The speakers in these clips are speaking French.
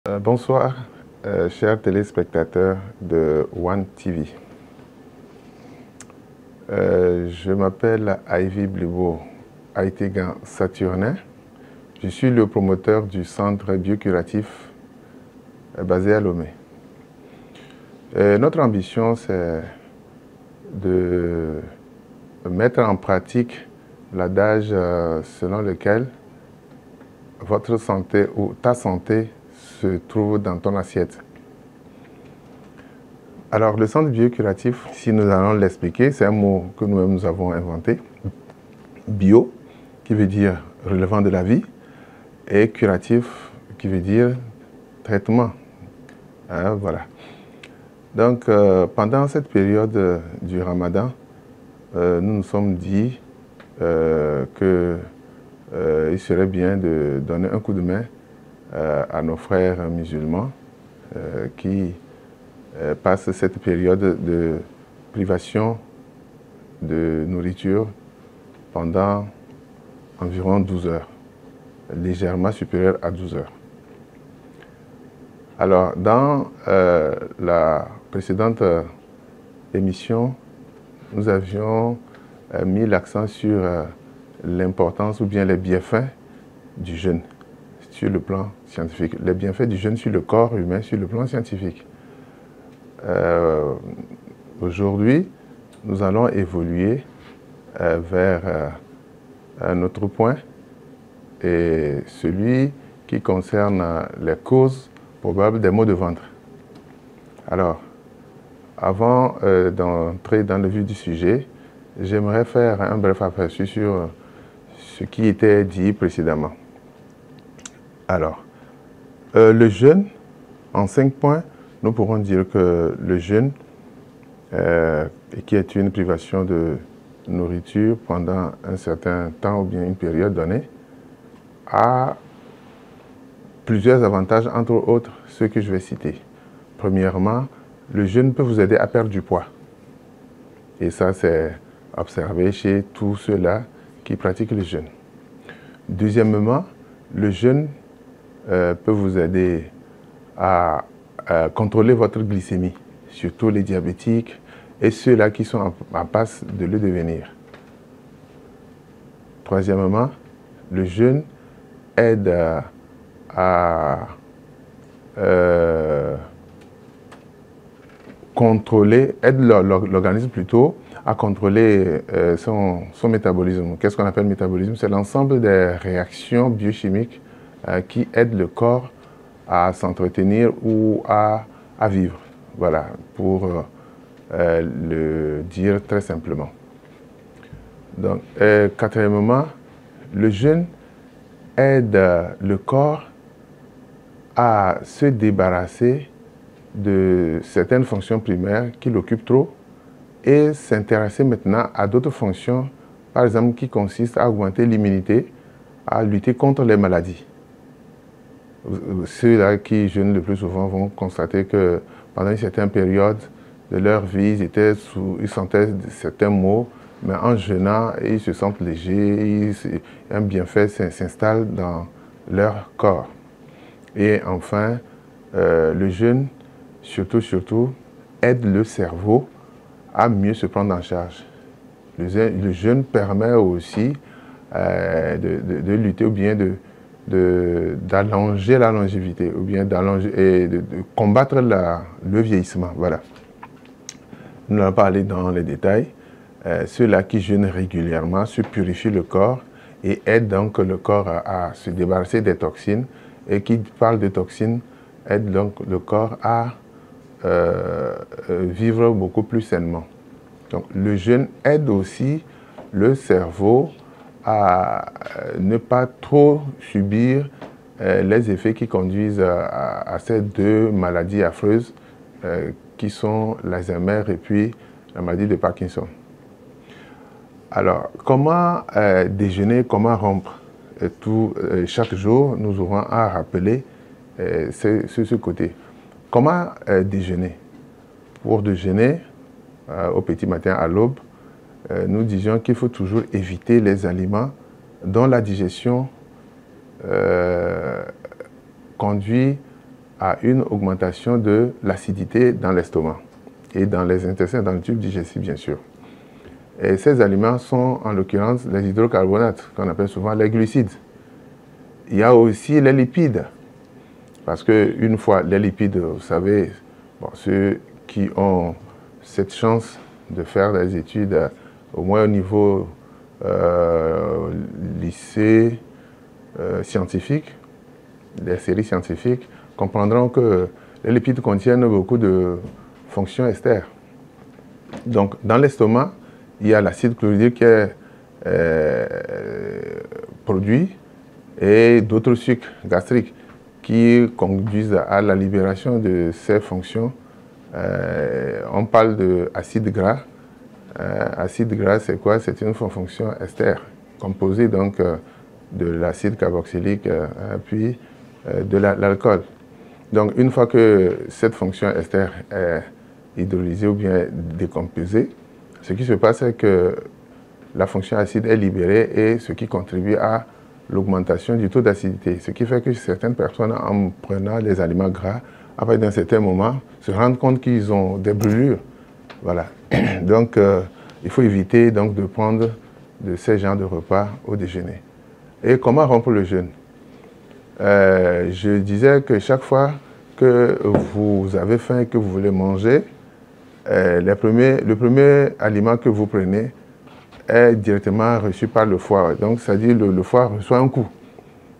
Bonsoir, chers téléspectateurs de One TV. Je m'appelle Ivy Blibo Aïtegan Saturnin. Je suis le promoteur du centre biocuratif basé à Lomé. Notre ambition, c'est de mettre en pratique l'adage selon lequel votre santé ou ta santé se trouve dans ton assiette. Alors, le centre biocuratif, si nous allons l'expliquer, c'est un mot que nous-mêmes nous avons inventé. Bio, qui veut dire relevant de la vie, et curatif, qui veut dire traitement. Voilà. Donc, pendant cette période du Ramadan, nous nous sommes dit qu'il serait bien de donner un coup de main à nos frères musulmans qui passent cette période de privation de nourriture pendant environ 12 heures, légèrement supérieure à 12 heures. Alors, dans la précédente émission, nous avions mis l'accent sur l'importance ou bien les bienfaits du jeûne sur le plan scientifique, les bienfaits du jeûne sur le corps humain sur le plan scientifique. Aujourd'hui, nous allons évoluer vers un autre point, et celui qui concerne les causes probables des maux de ventre. Alors, avant d'entrer dans le vif du sujet, j'aimerais faire un bref aperçu sur ce qui était dit précédemment. Alors, le jeûne, en 5 points, nous pourrons dire que le jeûne, qui est une privation de nourriture pendant un certain temps ou bien une période donnée, a plusieurs avantages, entre autres ceux que je vais citer. Premièrement, le jeûne peut vous aider à perdre du poids. Et ça, c'est observé chez tous ceux-là qui pratiquent le jeûne. Deuxièmement, le jeûne peut vous aider à contrôler votre glycémie, surtout les diabétiques et ceux-là qui sont en passe de le devenir. Troisièmement, le jeûne aide à contrôler, aide l'organisme plutôt à contrôler son métabolisme. Qu'est-ce qu'on appelle métabolisme? C'est l'ensemble des réactions biochimiques qui aident le corps à s'entretenir ou à vivre. Voilà, pour le dire très simplement. Donc, quatrièmement, le jeûne aide le corps à se débarrasser de certaines fonctions primaires qui l'occupent trop et s'intéresser maintenant à d'autres fonctions, par exemple, qui consistent à augmenter l'immunité, à lutter contre les maladies. Ceux-là qui jeûnent le plus souvent vont constater que pendant une certaine période de leur vie, ils sentaient certains maux, mais en jeûnant, ils se sentent légers, un bienfait s'installe dans leur corps. Et enfin, le jeûne, surtout, aide le cerveau à mieux se prendre en charge. Le jeûne permet aussi de lutter ou bien d'allonger la longévité, ou bien de combattre le vieillissement. Voilà. Nous n'allons pas aller dans les détails. Ceux-là qui jeûnent régulièrement se purifient le corps et aident donc le corps à se débarrasser des toxines. Et qui parle de toxines aide donc le corps à vivre beaucoup plus sainement. Donc le jeûne aide aussi le cerveau à ne pas trop subir les effets qui conduisent à ces deux maladies affreuses qui sont l'Alzheimer et puis la maladie de Parkinson. Alors, comment déjeuner, comment rompre? Chaque jour, nous aurons à rappeler ce côté. Comment déjeuner? Pour déjeuner, au petit matin à l'aube, nous disions qu'il faut toujours éviter les aliments dont la digestion conduit à une augmentation de l'acidité dans l'estomac et dans les intestins, dans le tube digestif bien sûr. Et ces aliments sont en l'occurrence les hydrocarbonates, qu'on appelle souvent les glucides. Il y a aussi les lipides, parce qu'une fois les lipides, vous savez, bon, ceux qui ont cette chance de faire des études au moins au niveau lycée scientifique, des séries scientifiques, comprendront que les lipides contiennent beaucoup de fonctions ester. Donc, dans l'estomac, il y a l'acide chlorhydrique qui est produit et d'autres sucres gastriques qui conduisent à la libération de ces fonctions. On parle d'acide gras. Acide gras, c'est quoi? C'est une fonction ester, composée donc de l'acide carboxylique puis de l'alcool. Donc, une fois que cette fonction ester est hydrolysée ou bien décomposée, ce qui se passe, c'est que la fonction acide est libérée et ce qui contribue à l'augmentation du taux d'acidité. Ce qui fait que certaines personnes, en prenant les aliments gras, à partir d'un certain moment, se rendent compte qu'ils ont des brûlures. Voilà. Donc, il faut éviter donc, de prendre de ces genres de repas au déjeuner. Et comment rompre le jeûne? Je disais que chaque fois que vous avez faim et que vous voulez manger, le premier aliment que vous prenez est directement reçu par le foie. Donc, c'est-à-dire le foie reçoit un coup.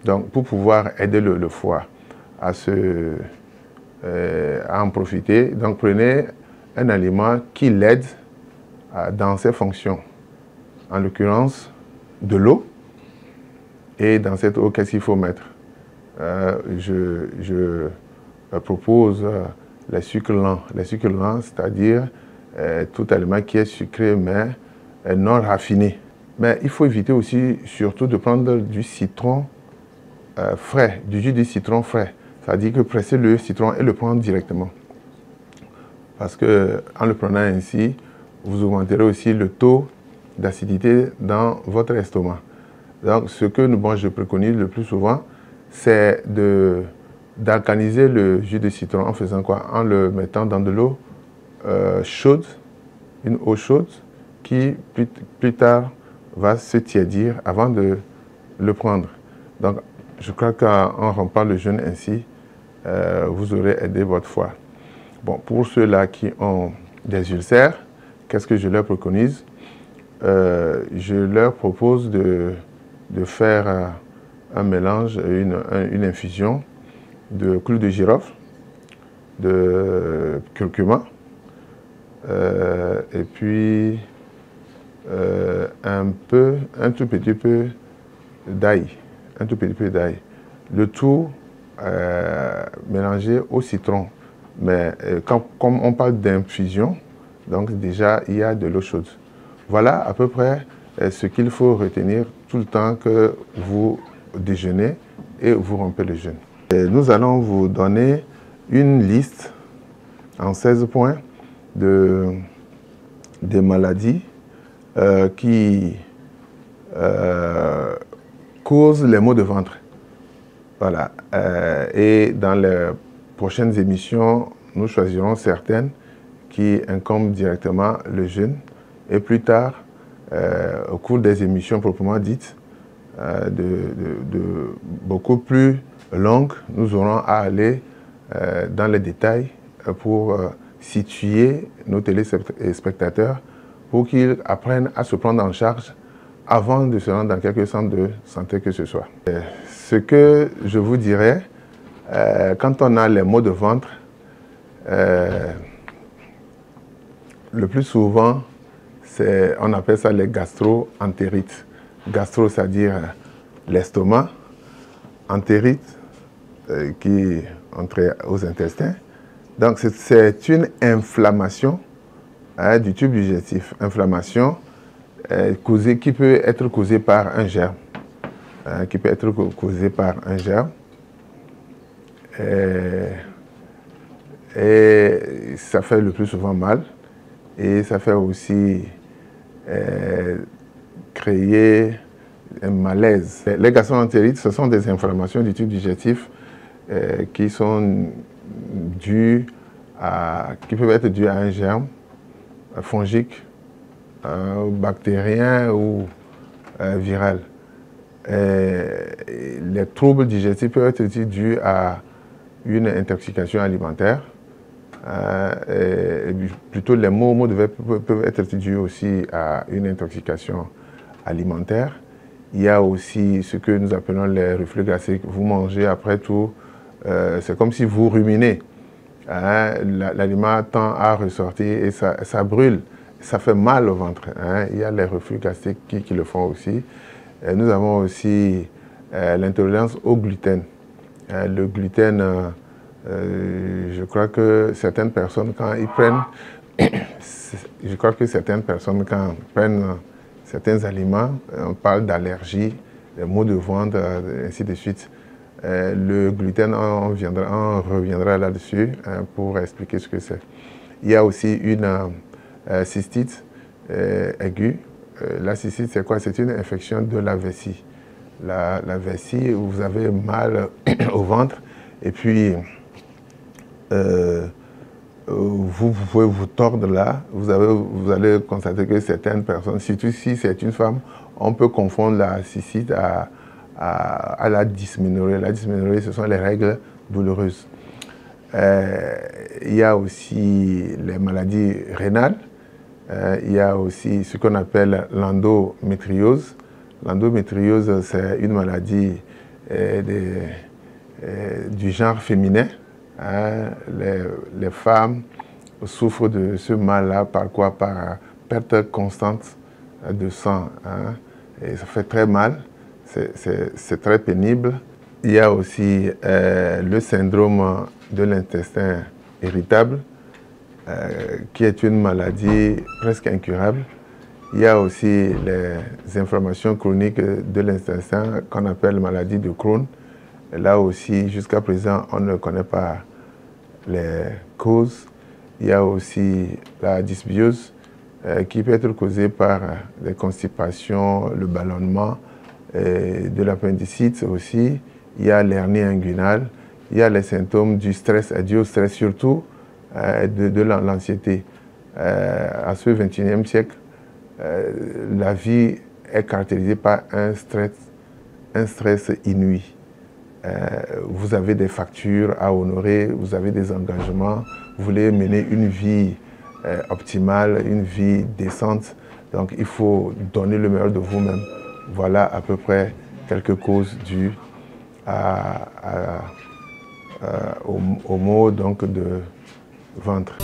Donc, pour pouvoir aider le foie à en profiter, donc prenez un aliment qui l'aide dans ses fonctions. En l'occurrence, de l'eau. Et dans cette eau, qu'est-ce qu'il faut mettre? Je propose les sucres lents. Les sucres lents, c'est-à-dire tout aliment qui est sucré mais non raffiné. Mais il faut éviter aussi, surtout, de prendre du citron frais, du jus de citron frais. C'est-à-dire que presser le citron et le prendre directement. Parce qu'en le prenant ainsi, vous augmenterez aussi le taux d'acidité dans votre estomac. Donc, ce que moi je préconise le plus souvent, c'est d'alcaliniser le jus de citron en faisant quoi? En le mettant dans de l'eau chaude, une eau chaude qui plus tard va se tiédir avant de le prendre. Donc, je crois qu'en rompant le jeûne ainsi, vous aurez aidé votre foie. Bon, pour ceux-là qui ont des ulcères, qu'est-ce que je leur préconise? Je leur propose de faire un mélange, une infusion de clous de girofle, de curcuma, et puis un tout petit peu d'ail, Le tout mélangé au citron. Mais comme on parle d'infusion, donc déjà il y a de l'eau chaude. Voilà à peu près ce qu'il faut retenir tout le temps que vous déjeunez et vous rompez le jeûne. Et nous allons vous donner une liste en 16 points des maladies qui causent les maux de ventre. Voilà. Et dans les prochaines émissions, nous choisirons certaines qui incombent directement le jeûne. Et plus tard, au cours des émissions proprement dites, beaucoup plus longues, nous aurons à aller dans les détails pour situer nos téléspectateurs pour qu'ils apprennent à se prendre en charge avant de se rendre dans quelque centre de santé que ce soit. Ce que je vous dirais, quand on a les maux de ventre, le plus souvent, on appelle ça les gastro-entérites. Gastro, c'est-à-dire l'estomac. Entérite, qui entre aux intestins. Donc, c'est une inflammation du tube digestif. Inflammation qui peut être causée par un germe. Et ça fait le plus souvent mal. Et ça fait aussi créer un malaise. Les gastro-entérites, ce sont des inflammations du tube digestif qui sont qui peuvent être dues à un germe fongique, bactérien ou viral. Les troubles digestifs peuvent être aussi dus à une intoxication alimentaire. Plutôt les maux peuvent être dus aussi à une intoxication alimentaire. Il y a aussi ce que nous appelons les reflux gastriques. Vous mangez après tout, c'est comme si vous ruminez. L'aliment tend à ressortir et ça brûle, ça fait mal au ventre. Il y a les reflux gastriques qui le font aussi. Nous avons aussi l'intolérance au gluten. Le gluten, je crois que certaines personnes, quand ils prennent, certains aliments, on parle d'allergie, des maux de ventre, ainsi de suite. Le gluten, on reviendra là-dessus pour expliquer ce que c'est. Il y a aussi une cystite aiguë. La cystite, c'est quoi? C'est une infection de la vessie. La vessie, vous avez mal au ventre et puis vous pouvez vous tordre là. Vous allez constater que certaines personnes, surtout si c'est une femme, on peut confondre la cystite à la dysménorrhée. La dysménorrhée, ce sont les règles douloureuses. Il y a aussi les maladies rénales. Il y a aussi ce qu'on appelle l'endométriose. L'endométriose, c'est une maladie du genre féminin. Les femmes souffrent de ce mal-là par quoi? Par perte constante de sang. Et ça fait très mal, c'est très pénible. Il y a aussi le syndrome de l'intestin irritable, qui est une maladie presque incurable. Il y a aussi les inflammations chroniques de l'intestin qu'on appelle maladie de Crohn. Et là aussi, jusqu'à présent, on ne connaît pas les causes. Il y a aussi la dysbiose qui peut être causée par des constipations, le ballonnement, de l'appendicite aussi. Il y a l'hernie inguinale. Il y a les symptômes du stress, dû au stress surtout, de l'anxiété. À ce XXIe siècle, la vie est caractérisée par un stress inouï. Vous avez des factures à honorer, vous avez des engagements, vous voulez mener une vie optimale, une vie décente. Donc il faut donner le meilleur de vous-même. Voilà à peu près quelques causes dues aux maux donc, de ventre.